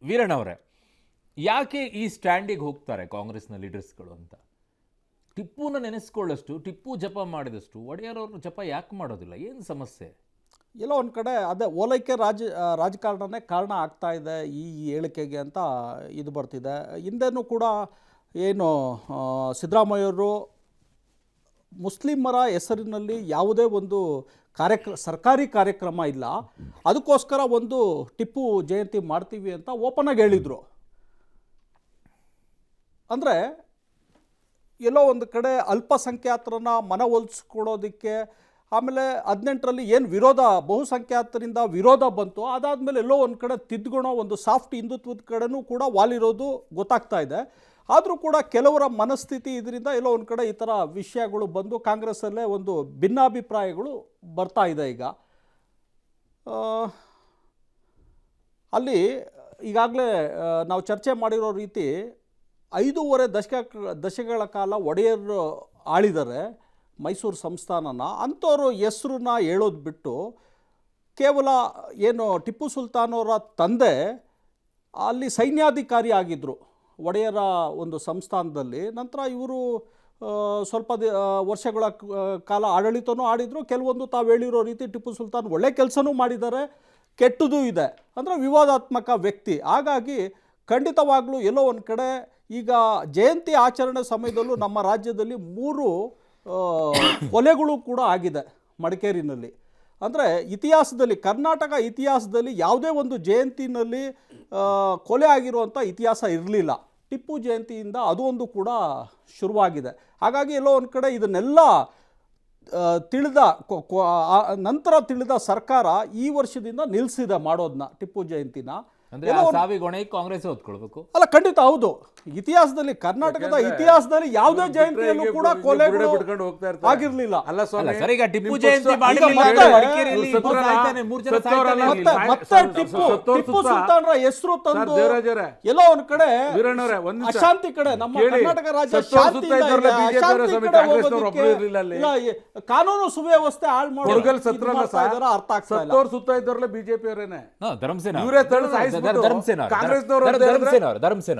ವೀರಣ್ಣ ಅವರೇ, ಯಾಕೆ ಈ ಸ್ಟ್ಯಾಂಡಿಗೆ ಹೋಗ್ತಾರೆ ಕಾಂಗ್ರೆಸ್ನ ಲೀಡರ್ಸ್ಗಳು ಅಂತ? ಟಿಪ್ಪುನ ನೆನೆಸ್ಕೊಳ್ಳಷ್ಟು, ಟಿಪ್ಪು ಜಪ ಮಾಡಿದಷ್ಟು ಒಡೆಯರವ್ರ ಜಪ ಯಾಕೆ ಮಾಡೋದಿಲ್ಲ? ಏನು ಸಮಸ್ಯೆ? ಎಲ್ಲೋ ಒಂದು ಕಡೆ ಅದೇ ಓಲೈಕೆ ರಾಜಕಾರಣನೇ ಕಾರಣ ಆಗ್ತಾ ಇದೆ ಈ ಹೇಳಿಕೆಗೆ ಅಂತ ಇದು ಬರ್ತಿದೆ. ಹಿಂದೆನೂ ಕೂಡ ಏನು ಸಿದ್ದರಾಮಯ್ಯವರು ಮುಸ್ಲಿಮರ ಹೆಸರಿನಲ್ಲಿ ಯಾವುದೇ ಒಂದು ಸರ್ಕಾರಿ ಕಾರ್ಯಕ್ರಮ ಇಲ್ಲ, ಅದಕ್ಕೋಸ್ಕರ ಒಂದು ಟಿಪ್ಪು ಜಯಂತಿ ಮಾಡ್ತೀವಿ ಅಂತ ಓಪನ್ ಆಗಿ ಹೇಳಿದರು. ಅಂದರೆ ಎಲ್ಲೋ ಒಂದು ಕಡೆ ಅಲ್ಪಸಂಖ್ಯಾತರನ್ನ ಮನವೊಲಿಸ್ಕೊಳ್ಳೋದಕ್ಕೆ, ಆಮೇಲೆ 18ರಲ್ಲಿ ಏನು ಬಹುಸಂಖ್ಯಾತರಿಂದ ವಿರೋಧ ಬಂತು, ಅದಾದಮೇಲೆ ಎಲ್ಲೋ ಒಂದು ಕಡೆ ತಿದ್ದುಗುಣೋ ಒಂದು ಸಾಫ್ಟ್ ಹಿಂದುತ್ವದ ಕಡೆನೂ ಕೂಡ ವಾಲಿರೋದು ಗೊತ್ತಾಗ್ತಾ ಇದೆ. ಆದರೂ ಕೂಡ ಕೆಲವರ ಮನಸ್ಥಿತಿ ಇದರಿಂದ ಎಲ್ಲೋ ಒಂದು ಕಡೆ ಈ ಥರ ವಿಷಯಗಳು ಬಂದು ಕಾಂಗ್ರೆಸ್ಸಲ್ಲೇ ಒಂದು ಭಿನ್ನಾಭಿಪ್ರಾಯಗಳು ಬರ್ತಾ ಇದೆ. ಈಗ ಅಲ್ಲಿ ಈಗಾಗಲೇ ನಾವು ಚರ್ಚೆ ಮಾಡಿರೋ ರೀತಿ 5.5 ದಶಕಗಳ ಕಾಲ ಒಡೆಯರು ಆಳಿದ್ದಾರೆ ಮೈಸೂರು ಸಂಸ್ಥಾನನ. ಅಂಥವ್ರ ಹೆಸರನ್ನ ಹೇಳೋದು ಬಿಟ್ಟು ಕೇವಲ ಏನು ಟಿಪ್ಪು ಸುಲ್ತಾನ್ ಅವರ ತಂದೆ ಅಲ್ಲಿ ಸೈನ್ಯಾಧಿಕಾರಿ ಆಗಿದ್ದರು ಒಡೆಯರ ಒಂದು ಸಂಸ್ಥಾನದಲ್ಲಿ. ನಂತರ ಇವರು ಸ್ವಲ್ಪ ವರ್ಷಗಳ ಕಾಲ ಆಡಳಿತನೂ ಆಡಿದರು. ಕೆಲವೊಂದು ತಾವು ಹೇಳಿರೋ ರೀತಿ ಟಿಪ್ಪು ಸುಲ್ತಾನ್ ಒಳ್ಳೆ ಕೆಲಸನೂ ಮಾಡಿದ್ದಾರೆ, ಕೆಟ್ಟದ್ದು ಇದೆ, ಅಂದರೆ ವಿವಾದಾತ್ಮಕ ವ್ಯಕ್ತಿ. ಹಾಗಾಗಿ ಖಂಡಿತವಾಗ್ಲೂ ಎಲ್ಲೋ ಒಂದು ಕಡೆ ಈಗ ಜಯಂತಿ ಆಚರಣೆ ಸಮಯದಲ್ಲೂ ನಮ್ಮ ರಾಜ್ಯದಲ್ಲಿ 3 ಕೊಲೆಗಳು ಕೂಡ ಆಗಿದೆ ಮಡಿಕೇರಿನಲ್ಲಿ. ಅಂದರೆ ಇತಿಹಾಸದಲ್ಲಿ, ಕರ್ನಾಟಕ ಇತಿಹಾಸದಲ್ಲಿ ಯಾವುದೇ ಒಂದು ಜಯಂತಿನಲ್ಲಿ ಕೊಲೆ ಆಗಿರುವಂಥ ಇತಿಹಾಸ ಇರಲಿಲ್ಲ. ಟಿಪ್ಪು ಜಯಂತಿಯಿಂದ ಅದು ಒಂದು ಕೂಡ ಶುರುವಾಗಿದೆ. ಹಾಗಾಗಿ ಎಲ್ಲೋ ಒಂದು ಕಡೆ ಇದನ್ನೆಲ್ಲ ನಂತರ ತಿಳಿದ ಸರ್ಕಾರ ಈ ವರ್ಷದಿಂದ ನಿಲ್ಲಿಸಿದೆ ಮಾಡೋದನ್ನ, ಟಿಪ್ಪು ಜಯಂತಿನ. ಕಾಂಗ್ರೆಸ್ ಹೊತ್ಕೊಳ್ಬೇಕು ಅಲ್ಲ, ಖಂಡಿತ ಹೌದು. ಇತಿಹಾಸದಲ್ಲಿ, ಕರ್ನಾಟಕದ ಇತಿಹಾಸದಲ್ಲಿ ಯಾವುದೇ ಜಯಂತಿಯಲ್ಲೂ ಕೂಡ ಕೊಲೆಗಳು ಆಗಿರ್ಲಿಲ್ಲ. ಟಿಪ್ಪು ಜಯಂತಿ ಮತ್ತೆ ಟಿಪ್ಪು ಸುಲ್ತಾನ್ರ ಹೆಸರು ತಂದು ಎಲ್ಲೋ ಒಂದ್ ಕಡೆ ಅಶಾಂತಿ ಕಡೆ, ನಮ್ಮ ಕರ್ನಾಟಕ ರಾಜ್ಯ ಕಾನೂನು ಸುವ್ಯವಸ್ಥೆ ಹಾಳು ಮಾಡಿ ಅರ್ಥ ಆಗ್ತಾ ಇಲ್ಲ. ಸುತ್ತ ಇದ್ದವ್ರಲ್ಲ ಬಿಜೆಪಿ ಅವರೇನೆ, ಧರ್ಮಸೇನ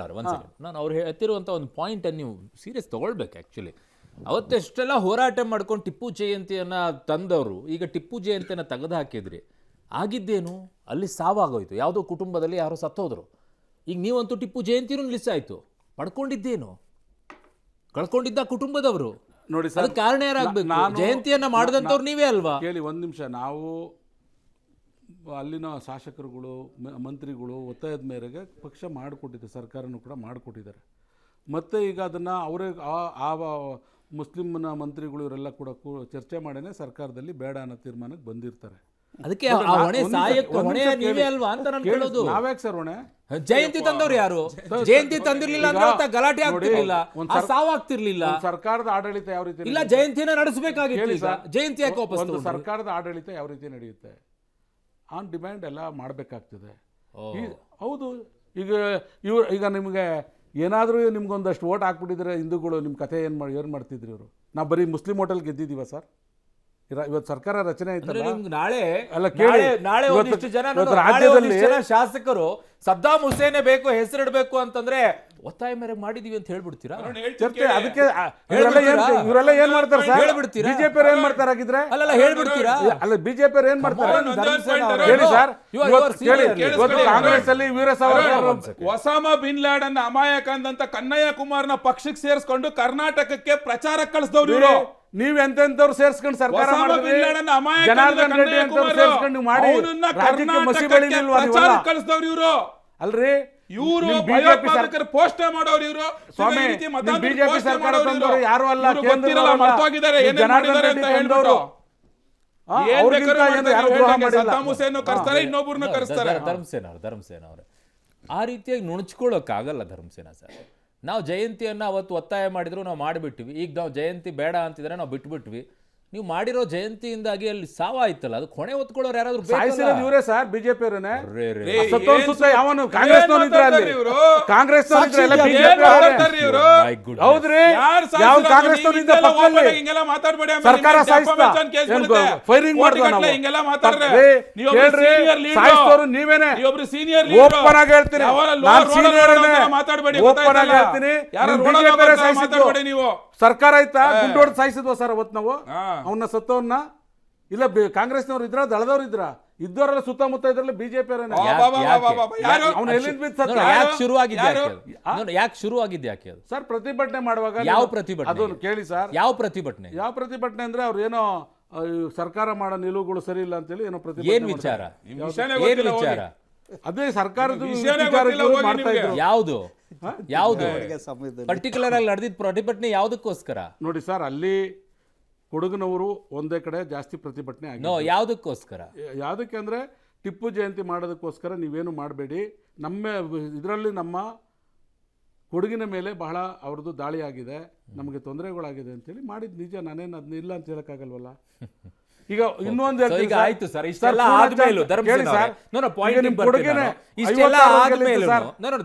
ನಾನು ಅವ್ರು ಹೇಳ್ತಿರುವಂಥ ಒಂದು ಪಾಯಿಂಟ್ ಅನ್ನು ನೀವು ಸೀರಿಯಸ್ ತಗೊಳ್ಬೇಕು. ಆ್ಯಕ್ಚುಲಿ ಅವತ್ತೆಷ್ಟೆಲ್ಲ ಹೋರಾಟ ಮಾಡ್ಕೊಂಡು ಟಿಪ್ಪು ಜಯಂತಿಯನ್ನು ತಂದವರು ಈಗ ಟಿಪ್ಪು ಜಯಂತಿಯನ್ನು ತೆಗೆದು ಹಾಕಿದ್ರಿ. ಆಗಿದ್ದೇನು? ಅಲ್ಲಿ ಸಾವಾಗೋಯ್ತು, ಯಾವುದೋ ಕುಟುಂಬದಲ್ಲಿ ಯಾರೋ ಸತ್ತೋದ್ರು. ಈಗ ನೀವಂತೂ ಟಿಪ್ಪು ಜಯಂತಿನೂ ನಿಲ್ಲಿಸಾಯ್ತು. ಪಡ್ಕೊಂಡಿದ್ದೇನು? ಕಳ್ಕೊಂಡಿದ್ದ ಕುಟುಂಬದವರು. ನೋಡಿ ಸರ್, ಕಾರಣ ಯಾರಾಗಬೇಕು? ಜಯಂತಿಯನ್ನು ಮಾಡಿದಂಥವ್ರು ನೀವೇ ಅಲ್ವಾ? ಕೇಳಿ ಒಂದು ನಿಮಿಷ. ನಾವು ಅಲ್ಲಿನ ಶಾಸಕರುಗಳು, ಮಂತ್ರಿಗಳು ಒತ್ತಾಯದ ಮೇರೆಗೆ ಪಕ್ಷ ಮಾಡಿಕೊಟ್ಟಿದೆ, ಸರ್ಕಾರನೂ ಕೂಡ ಮಾಡಿಕೊಟ್ಟಿದ್ದಾರೆ. ಮತ್ತು ಈಗ ಅದನ್ನು ಅವರೇ ಆ ಮುಸ್ಲಿಮ್ನ ಮಂತ್ರಿಗಳು ಇವರೆಲ್ಲ ಕೂಡ ಚರ್ಚೆ ಮಾಡೇ ಸರ್ಕಾರದಲ್ಲಿ ಬೇಡ ಅನ್ನೋ ತೀರ್ಮಾನಕ್ಕೆ ಬಂದಿರ್ತಾರೆ. ಅದಕ್ಕೆ ನೀವೇ ಅಲ್ವಾ ಅಂತ ನಾನು ಕೇಳೋದು. ನಾವ್ಯಾಕೆ ಸರ್ ಹೊಣೆ? ಜಯಂತಿ ತಂದವರು ಯಾರು? ಜಯಂತಿ ತಂದಿರ್ಲಿಲ್ಲ ಅಂದ್ರೆ ಗಲಾಟೆ ಆಗ್ತಿರ್ಲಿಲ್ಲ, ಸಾವಾಗ್ತಿರ್ಲಿಲ್ಲ. ಸರ್ಕಾರದ ಆಡಳಿತ ಯಾವ ರೀತಿ ಇಲ್ಲ, ಜಯಂತಿನ ನಡೆಸಬೇಕಾಗಿತ್ತು. ಜಯಂತಿ ಯಾಕೆ ವಾಪಸ್? ಸರ್ಕಾರದ ಆಡಳಿತ ಯಾವ ರೀತಿ ನಡೆಯುತ್ತೆ? ಆನ್ ಡಿಮ್ಯಾಂಡ್ ಎಲ್ಲ ಮಾಡಬೇಕಾಗ್ತದೆ. ಹೌದು. ಈಗ ನಿಮಗೆ ಏನಾದರೂ ನಿಮ್ಗೊಂದಷ್ಟು ಓಟ್ ಹಾಕ್ಬಿಟ್ಟಿದ್ರೆ ಹಿಂದೂಗಳು, ನಿಮ್ಮ ಕಥೆ ಏನು ಮಾಡ್ತಿದ್ರಿ ಇವರು? ನಾವು ಬರೀ ಮುಸ್ಲಿಂ ಹೋಟೆಲ್ ಗೆದ್ದಿದ್ದೀವ ಸರ್? ಇವತ್ತು ಸರ್ಕಾರ ರಚನೆ ಆಯ್ತಲ್ಲ, ನಾಳೆ ಒಂದಿಷ್ಟು ಜನ ಶಾಸಕರು ಸದ್ದಾಂ ಹುಸೇನೆ ಬೇಕು, ಹೆಸರಿಡಬೇಕು ಅಂತಂದ್ರೆ ಒತ್ತಾಯ ಮೇರೆಗೆ ಮಾಡಿದೀವಿ ಅಂತ ಹೇಳ್ಬಿಡ್ತೀರಾ? ಚರ್ಚೆ ಅದಕ್ಕೆ ಇವರೆಲ್ಲ ಏನ್ ಮಾಡ್ತಾರೆ ಸರ್? ಹೇಳ್ಬಿಡ್ತೀರಾ? ಬಿಜೆಪಿ ಅವ್ರು ಏನ್ ಮಾಡ್ತಾರೆ ಆಗಿದ್ರೆ? ಅಲ್ಲ ಹೇಳ್ಬಿಡ್ತೀರಾ? ಅಲ್ಲ, ಬಿಜೆಪಿ ಅವ್ರು ಏನ್ ಮಾಡ್ತಾರೆ ಹೇಳಿ ಸರ್. ಕಾಂಗ್ರೆಸ್ ಅಲ್ಲಿ ಒಸಾಮಾ ಬಿನ್ ಲಾಡನ್ ಅಮಾಯಕ ಅಂದಂತ ಕನ್ನಯ್ಯ ಕುಮಾರ್ನ ಪಕ್ಷಕ್ಕೆ ಸೇರಿಸ್ಕೊಂಡು ಕರ್ನಾಟಕಕ್ಕೆ ಪ್ರಚಾರಕ್ಕೆ ಕಳಿಸಿದವ್ರು ಇವರು. ನೀವ್ ಎಂತೆಂತವ್ರು ಸೇರ್ಸ್ಕೊಂಡು ಸರ್ಕಾರ ಜನಾರ್ದನ್ ರೆಡ್ಡಿ ಅಂತ ಸೇರ್ಸ್ಕೊಂಡು ಮಾಡಿ ಕಳಿಸಿದವ್ರು ಇವರು ಅಲ್ರಿ. ಇವರು ಭಯೋತ್ಪಾದಕರ ಪೋಸ್ಟ್ ಮಾಡೋರು ಇವರು. ಬಿಜೆಪಿ ಸರ್ಕಾರ ತಂದವರು ಯಾರು ಅಲ್ಲ, ಮರ್ತೋಗಿದ್ದಾರೆ ಏನೇನ್ ಮಾಡಿದ್ದಾರೆ ಅಂತ ಹೇಳ್ಬಿಟ್ಟು. ಸದ್ದಾಂ ಹುಸೇನ್ ಕರೆಸ್ತಾರೆ, ಇನ್ನೊಬ್ಬರನ್ನ ಕರೆಸ್ತಾರೆ. ಧರ್ಮಸೇನ ಅವರೇ, ಆ ರೀತಿಯಾಗಿ ನುಣುಚ್ಕೊಳ್ಳೋಕ್ಕಾಗಲ್ಲ ಧರ್ಮಸೇನ ಸರ್. ನಾವು ಜಯಂತಿಯನ್ನು ಅವತ್ತು ಒತ್ತಾಯ ಮಾಡಿದ್ರು, ನಾವು ಮಾಡಿಬಿಟ್ವಿ. ಈಗ ನಾವು ಜಯಂತಿ ಬೇಡ ಅಂತಿದ್ರೆ ನಾವು ಬಿಟ್ಬಿಟ್ವಿ. ನೀವು ಮಾಡಿರೋ ಜಯಂತಿಯಿಂದಾಗಿ ಅಲ್ಲಿ ಸಾವ ಆಯ್ತಲ್ಲ, ಅದು ಹೊಣೆ ಹೊತ್ಕೊಳ್ಳೋರು ಯಾರಾದ್ರೂ ಸಾಯಿಸಿರೋದು ಇವರೇ ಸರ್, ಬಿಜೆಪಿ ಅವರೇನೆ. ಏ, ಸತ್ತೋನ್ ಏನ್ ಸುತ್ತ ಯಾವನು ಕಾಂಗ್ರೆಸ್ನವ್ರು ಇದ್ರೆ ಅಲ್ಲಿ, ಇವ್ರು? ಕಾಂಗ್ರೆಸ್ನವ್ರು ಇದ್ರೆ ಎಲ್ಲ ಸಾಕ್ಷಿ ಬಿಜೆಪಿ ಮಾತಾಡ್ತಾರೆ ಇವ್ರು? ಹೌದ್ರಿ, ಯಾರ್ ಸಾಯ್ಸಿದ್ರು? ಯಾವ ಕಾಂಗ್ರೆಸ್ನವ್ರು ಇದ್ದ ಹಿಂಗೆಲ್ಲ ಪಕ್ಕದಲ್ಲಿ ಹೋಗ್ಬೇಡಿ, ಹಿಂಗೆಲ್ಲ ಮಾತಾಡ್ಬೇಡಿ, ಆಮೇಲೆ ಸರ್ಕಾರ ನಿಮ್ಗೆ ಸಾಯಿಸ್ತಾ defamation case ಬರುತ್ತೆ. ಫೈರಿಂಗ್ ಮಾಡ್ದ ಕೋಟಿಗಟ್ಲೆ ನಾವು. ಹಿಂಗೆಲ್ಲ ಮಾತಾಡ್ರೆ ನೀವೊಬ್ರು ಕೇಳ್ರಿ, senior leader. ಸಾಯಿಸ್ತವ್ರು ನೀವೇನೆ. ನೀವೊಬ್ರು senior leader. Open ಆಗಿ ಹೇಳ್ತೀನಿ, ಯಾವಾಗ ನಾನು road senior ಅಲ್ಲಿ ಏನೇ. ಮಾತಾಡ್ಬೇಡಿ, ಓಪನ್ ಆಗಿ ಗೊತ್ತಾಯ್ತಲ್ಲ? ಹೇಳ್ತೀನಿ, ಯಾರೋ ನೀವು road ಅಲ್ಲಿ BJP ಅವರೇ ಮಾತಾಡ್ಬೇಡಿ ಸಾಯಿಸಿದ್ದು. ನೀವು. ಸರ್ಕಾರ ಆಯ್ತಾ ಗುಂಡು ಹೊಡೆದು ಸಾಯಿಸಿದ್ವಾ ಸರ್ ಅವತ್ತು ನಾವು ಹಾ. ಅವನ್ನ ಸತ್ತವನ್ನ? ಇಲ್ಲ ಕಾಂಗ್ರೆಸ್ನವ್ರು ಇದ್ರ, ದಳದವ್ರು ಇದ್ರ, ಇದ್ದವರೆಲ್ಲ ಸುತ್ತಮುತ್ತ ಇದ್ರಲ್ಲಿ ಬಿಜೆಪಿ ಅವರೇನೆ. ಯಾರು? ಅವ್ನು ಎಲ್ಲಿಂದ ಬಿದ್ದು ಸತ್ತ? ಯಾಕೆ ಶುರು ಆಗಿದ್ದು ಯಾರು? ಯಾಕೆ ಶುರು ಆಗಿದ್ದು ಯಾಕೆ ಅದು? ಸರ್ ಪ್ರತಿಭಟನೆ ಮಾಡುವಾಗ ಯಾವ ಪ್ರತಿಭಟನೆ? ಅದನ್ನು ಕೇಳಿ ಸರ್. ಯಾವ ಪ್ರತಿಭಟನೆ? ಯಾವ ಪ್ರತಿಭಟನೆ ಅಂದ್ರೆ ಅವ್ರು ಏನೋ ಸರ್ಕಾರ ಮಾಡೋ ನಿಲುವುಗಳು ಸರಿ ಇಲ್ಲ ಅಂತೇಳಿ ಏನೋ ಪ್ರತಿಭಟನೆ ಏನ್ ವಿಚಾರ? ನಿಮ್ ವಿಷಯನೇ ಏನ್ ಗೊತ್ತಿಲ್ಲ, ವಿಚಾರ? ಅದೇ ಸರ್ಕಾರದ ವಿಷಯನೇ ವಿಚಾರಗಳು ಗೊತ್ತಿಲ್ಲ, ಹೋಗಿ ಮಾಡ್ತಾ ನಿಮ್ಗೆ. ಇದ್ರು. ಯಾವುದು ಯಾವುದು ಸಮಯದಲ್ಲಿ ಪರ್ಟಿಕ್ಯುಲರ್ ಆಗಿ ನಡೆದಿದ್ದ ಪ್ರತಿಭಟನೆ ಯಾವುದಕ್ಕೋಸ್ಕರ? ನೋಡಿ ಸರ್, ಅಲ್ಲಿ ಕೊಡಗಿನವರು ಒಂದೇ ಕಡೆ ಜಾಸ್ತಿ ಪ್ರತಿಭಟನೆ ಆಗಿದೆ. ನೋ, ಯಾವುದಕ್ಕೋಸ್ಕರ? ಯಾವುದಕ್ಕೆ ಅಂದರೆ ಟಿಪ್ಪು ಜಯಂತಿ ಮಾಡೋದಕ್ಕೋಸ್ಕರ ನೀವೇನು ಮಾಡಬೇಡಿ, ನಮ್ಮ ಇದರಲ್ಲಿ ನಮ್ಮ ಕೊಡಗಿನ ಮೇಲೆ ಬಹಳ ಅವ್ರದ್ದು ದಾಳಿ ಆಗಿದೆ, ನಮಗೆ ತೊಂದರೆಗಳಾಗಿದೆ ಅಂತೇಳಿ ಮಾಡಿದ್ದು ನಿಜ. ನಾನೇನು ಅದನ್ನ ಇಲ್ಲ ಅಂತ ಹೇಳೋಕ್ಕಾಗಲ್ವಲ್ಲ. ಈಗ ಇನ್ನೊಂದು So ಈಗ ಆಯ್ತು ಸರ್, ಇಷ್ಟೆಲ್ಲ ಆದ್ಮೇಲೂ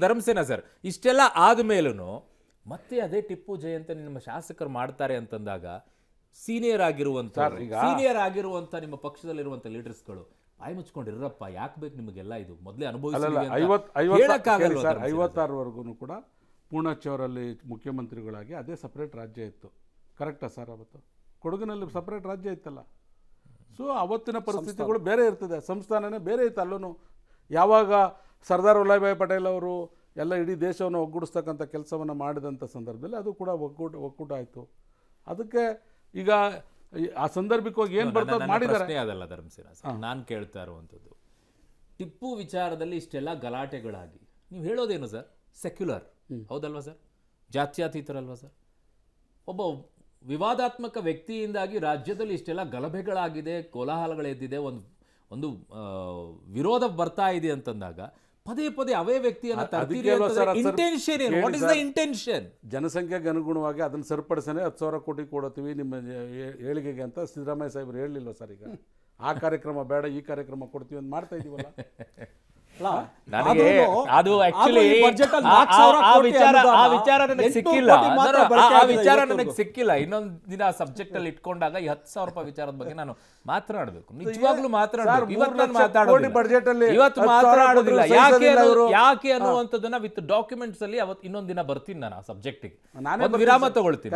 ಧರ್ಮಸೇನ ಸರ್, ಇಷ್ಟೆಲ್ಲ ಆದ್ಮೇಲೂ ಮತ್ತೆ ಅದೇ ಟಿಪ್ಪು ಜಯಂತಿ ನಿಮ್ಮ ಶಾಸಕರು ಮಾಡ್ತಾರೆ ಅಂತಂದಾಗ ಸೀನಿಯರ್ ಆಗಿರುವಂತ ನಿಮ್ಮ ಪಕ್ಷದಲ್ಲಿರುವಂತ ಲೀಡರ್ಸ್ಗಳು ಬಾಯಿ ಮುಚ್ಕೊಂಡಿರಪ್ಪ, ಯಾಕೆ ಬೇಕು ನಿಮಗೆಲ್ಲ ಇದು, ಮೊದಲೇ ಅನುಭವಿಸಿದ್ವಿ ಅಂತ ಹೇಳಕ್ಕಾಗಲ್ವಾ? 56ವರೆಗೂ ಕೂಡ ಪೂರ್ಣಚ್ಚವರಲ್ಲಿ ಮುಖ್ಯಮಂತ್ರಿಗಳಾಗಿ ಅದೇ ಸಪ್ರೇಟ್ ರಾಜ್ಯ ಇತ್ತು. ಕರೆಕ್ಟಾ ಸರ್? ಅವತ್ತು ಕೊಡಗಿನಲ್ಲಿ ಸಪ್ರೇಟ್ ರಾಜ್ಯ ಇತ್ತಲ್ಲ. ಸೊ ಅವತ್ತಿನ ಪರಿಸ್ಥಿತಿಗಳು ಬೇರೆ ಇರ್ತದೆ, ಸಂಸ್ಥಾನನೇ ಬೇರೆ ಇತ್ತು ಅಲ್ಲೂ. ಯಾವಾಗ ಸರ್ದಾರ್ ವಲ್ಲಭಭಾಯಿ ಪಟೇಲ್ ಅವರು ಎಲ್ಲ ಇಡೀ ದೇಶವನ್ನು ಒಗ್ಗೂಡಿಸ್ತಕ್ಕಂಥ ಕೆಲಸವನ್ನು ಮಾಡಿದಂಥ ಸಂದರ್ಭದಲ್ಲಿ ಅದು ಕೂಡ ಒಕ್ಕೂಟ ಆಯಿತು. ಅದಕ್ಕೆ ಈಗ ಆ ಸಂದರ್ಭಕ್ಕೆ ಏನು ಬರ್ತದೆ ಮಾಡಿದ್ದಾರೆ. ಅದಲ್ಲ ಧರ್ಮಸೇನ, ನಾನು ಕೇಳ್ತಾ ಇರುವಂಥದ್ದು, ಟಿಪ್ಪು ವಿಚಾರದಲ್ಲಿ ಇಷ್ಟೆಲ್ಲ ಗಲಾಟೆಗಳಾಗಿ ನೀವು ಹೇಳೋದೇನು ಸರ್? ಸೆಕ್ಯುಲರ್ ಹೌದಲ್ವಾ ಸರ್? ಜಾತ್ಯತೀತರಲ್ವಾ ಸರ್? ಒಬ್ಬ ವಿವಾದಾತ್ಮಕ ವ್ಯಕ್ತಿಯಿಂದಾಗಿ ರಾಜ್ಯದಲ್ಲಿ ಇಷ್ಟೆಲ್ಲ ಗಲಭೆಗಳಾಗಿದೆ, ಕೋಲಾಹಲಗಳೆದ್ದಿದೆ, ಒಂದು ವಿರೋಧ ಬರ್ತಾ ಇದೆ ಅಂತಂದಾಗ ಪದೇ ಪದೇ ಅವೇ ವ್ಯಕ್ತಿಯನ್ನು ಇಂಟೆನ್ಷನ್ ಏನು? What is the intention? ಜನಸಂಖ್ಯೆಗೆ ಅನುಗುಣವಾಗಿ ಅದನ್ನು ಸರಿಪಡಿಸನೆ 10,000 ಕೋಟಿ ಕೊಡ್ತೀವಿ ನಿಮ್ಮ ಏಳಿಗೆಗೆ ಅಂತ ಸಿದ್ದರಾಮಯ್ಯ ಸಾಹೇಬರು ಹೇಳಲಿಲ್ಲ ಸರ್. ಈಗ ಆ ಕಾರ್ಯಕ್ರಮ ಬೇಡ, ಈ ಕಾರ್ಯಕ್ರಮ ಕೊಡ್ತೀವಿ ಅಂತ ಮಾಡ್ತಾ ಇದೀವಲ್ಲ. ನನಗೆ ಅದು ಆಕ್ಚುಲಿ ಆ ವಿಚಾರ ನನಗೆ ಸಿಕ್ಕಿಲ್ಲ. ಇನ್ನೊಂದು ದಿನ ಸಬ್ಜೆಕ್ಟ್ ಅಲ್ಲಿ ಇಟ್ಕೊಂಡಾಗ ಈ 10,000 ರೂಪಾಯಿ ವಿಚಾರದ ಬಗ್ಗೆ ನಾನು ಮಾತನಾಡಬೇಕು, ನಿಜವಾಗ್ಲೂ ಮಾತನಾಡಬೇಕು. ಇವತ್ತು ಮಾತನಾಡೋದಿಲ್ಲ. ಯಾಕೆ ಅನ್ನುವಂಥದ್ದನ್ನ ವಿತ್ ಡಾಕ್ಯುಮೆಂಟ್ಸ್ ಅಲ್ಲಿ ಅವತ್ತು ಇನ್ನೊಂದು ದಿನ ಬರ್ತೀನಿ ನಾನು ಆ ಸಬ್ಜೆಕ್ಟಿಗೆ. ಒಂದು ವಿರಾಮ ತಗೊಳ್ತೀನಿ,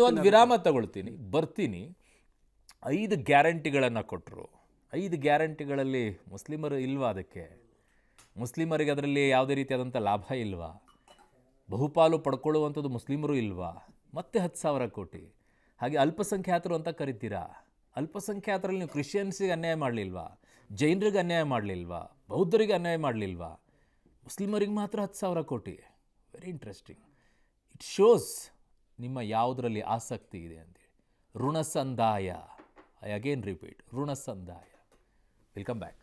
ಒಂದು ವಿರಾಮ ತಗೊಳ್ತೀನಿ, ಬರ್ತೀನಿ. 5 ಗ್ಯಾರಂಟಿಗಳನ್ನ ಕೊಟ್ಟರು. 5 ಗ್ಯಾರಂಟಿಗಳಲ್ಲಿ ಮುಸ್ಲಿಮರು ಇಲ್ವಾ? ಅದಕ್ಕೆ ಮುಸ್ಲಿಮರಿಗೆ ಅದರಲ್ಲಿ ಯಾವುದೇ ರೀತಿಯಾದಂಥ ಲಾಭ ಇಲ್ವಾ? ಬಹುಪಾಲು ಪಡ್ಕೊಳ್ಳುವಂಥದ್ದು ಮುಸ್ಲಿಮರು ಇಲ್ವಾ? ಮತ್ತೆ 10,000 ಕೋಟಿ. ಹಾಗೆ ಅಲ್ಪಸಂಖ್ಯಾತರು ಅಂತ ಕರಿತೀರಾ, ಅಲ್ಪಸಂಖ್ಯಾತರಲ್ಲಿ ನೀವು ಕ್ರಿಶ್ಚಿಯನ್ಸಿಗೆ ಅನ್ಯಾಯ ಮಾಡಲಿಲ್ವಾ? ಜೈನರಿಗೆ ಅನ್ಯಾಯ ಮಾಡಲಿಲ್ವಾ? ಬೌದ್ಧರಿಗೆ ಅನ್ಯಾಯ ಮಾಡಲಿಲ್ವಾ? ಮುಸ್ಲಿಮರಿಗೆ ಮಾತ್ರ 10,000 ಕೋಟಿ. Very interesting. ಇಟ್ ಶೋಸ್ ನಿಮ್ಮ ಯಾವುದರಲ್ಲಿ ಆಸಕ್ತಿ ಇದೆ ಅಂತೇಳಿ. ಋಣ ಸಂದಾಯ, ಐ ಅಗೇನ್ ರಿಪೀಟ್, ಋಣ ಸಂದಾಯ. Welcome back.